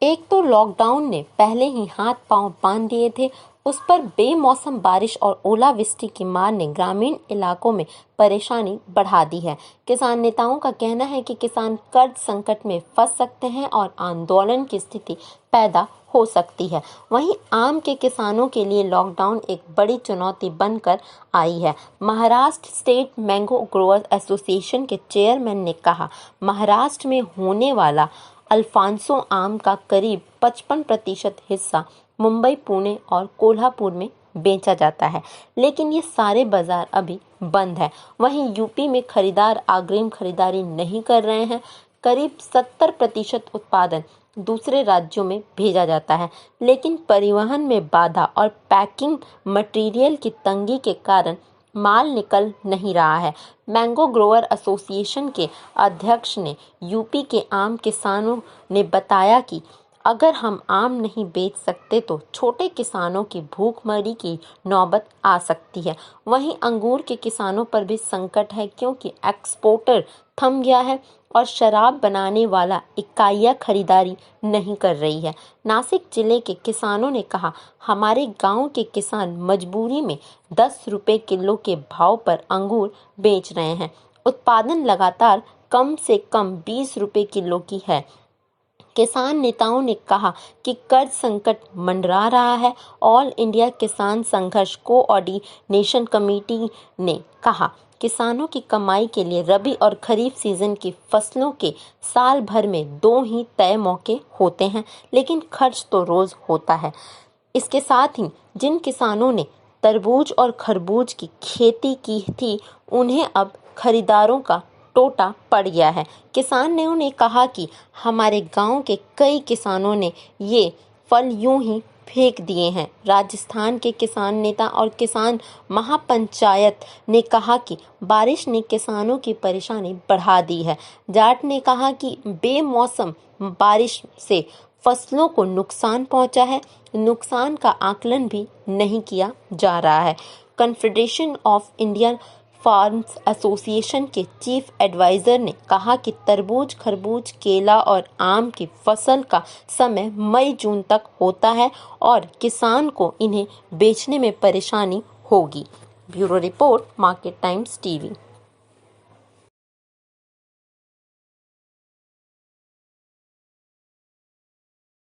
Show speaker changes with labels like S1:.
S1: एक तो लॉकडाउन ने पहले ही हाथ पांव बांध दिए थे, उस पर बेमौसम बारिश और ओलावृष्टि की मार ने ग्रामीण इलाकों में परेशानी बढ़ा दी है। किसान नेताओं का कहना है कि किसान कर्ज संकट में फंस सकते हैं और आंदोलन की स्थिति पैदा हो सकती है। वहीं आम के किसानों के लिए लॉकडाउन एक बड़ी चुनौती बनकर आई है। Maharashtra state mango growers association के चेयरमैन ने कहा, महाराष्ट्र में होने वाला अल्फांसो आम का करीब 55% हिस्सा मुंबई, पुणे और कोल्हापुर में बेचा जाता है, लेकिन ये सारे बाजार अभी बंद है। वहीं यूपी में खरीदार अग्रिम खरीदारी नहीं कर रहे हैं। करीब 70% उत्पादन दूसरे राज्यों में भेजा जाता है, लेकिन परिवहन में बाधा और पैकिंग मटेरियल की तंगी के कारण माल निकल नहीं रहा है। मैंगो ग्रोअर एसोसिएशन के अध्यक्ष ने यूपी के आम किसानों ने बताया कि अगर हम आम नहीं बेच सकते तो छोटे किसानों की भूखमरी की नौबत आ सकती है। वहीं अंगूर के किसानों पर भी संकट है, क्योंकि एक्सपोर्टर थम गया है और शराब बनाने वाला इकाइयां खरीदारी नहीं कर रही है। नासिक जिले के किसानों ने कहा, हमारे गांव के किसान मजबूरी में 10 रुपए किलो के भाव पर अंगूर बेच रहे हैं। उत्पादन लगातार कम से कम 20 रुपए किलो की है। किसान नेताओं ने कहा कि कर्ज संकट मंडरा रहा है। ऑल इंडिया किसान संघर्ष कोऑर्डिनेशन कमेटी ने कहा, किसानों की कमाई के लिए रबी और खरीफ सीजन की फसलों के साल भर में 2 ही तय मौके होते हैं, लेकिन खर्च तो रोज होता है। इसके साथ ही जिन किसानों ने तरबूज और खरबूज की खेती की थी, उन्हें अब खरीदारों का टोटा पड़ गया है। किसान ने कहा कि हमारे गांव के कई किसानों ने ये फल यूं ही फेंक दिए हैं। राजस्थान के किसान नेता और किसान महापंचायत ने कहा कि बारिश ने किसानों की परेशानी बढ़ा दी है। जाट ने कहा कि बेमौसम बारिश से फसलों को नुकसान पहुंचा है। नुकसान का आकलन भी नहीं किया जा रहा है। Confederation of Indian farms association के चीफ एडवाइजर ने कहा कि तरबूज, खरबूज, केला और आम की फसल का समय मई-जून तक होता है और किसान को इन्हें बेचने में परेशानी होगी। Bureau report, market times TV.